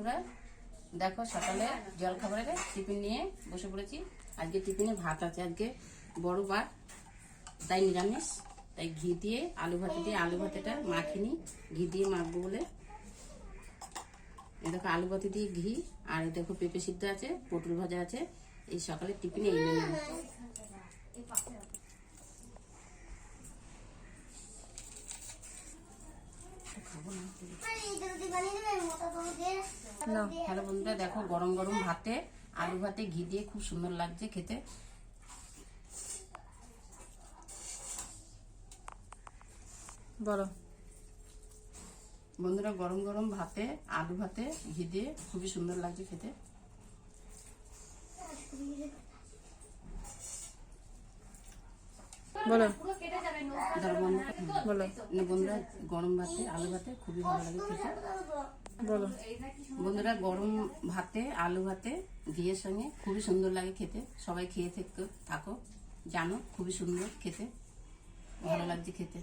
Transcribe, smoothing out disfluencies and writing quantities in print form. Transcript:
বন্ধুরা, দেখো সকালে জলখাবারে টিফিন নিয়ে বসে পড়েছি। আজকে টিফিনে ভাত আছে, আজকে বড় বার, তাই নিরামিষ। তাই ঘি দিয়ে আলু ভাতে দিয়ে আলু ভাতেটা মাখিনি, ঘি দিয়ে মাখবো বলে। এই দেখো আলু ভাতে দিয়ে ঘি, আর এই দেখো পেঁপে সিদ্ধ আছে, পটল ভাজা আছে। এই সকালে টিফিনে এই মেনু। হ্যালো বন্ধুরা, দেখো গরম গরম ভাতে আলু ভাতে ঘি দিয়ে খুব সুন্দর লাগছে খেতে। বলো বন্ধুরা, গরম গরম ভাতে আলু ভাতে ঘি দিয়ে খুবই সুন্দর লাগছে খেতে। বলো বলো বন্ধুরা, গরম ভাতে আলু ভাতে খুবই ভালো লাগে খেতে। বলো বন্ধুরা, গরম ভাতে আলু ভাতে ঘিয়ের সঙ্গে খুবই সুন্দর লাগে খেতে। সবাই খেয়ে থাকো, জানো খুবই সুন্দর খেতে, ভালো লাগছে খেতে।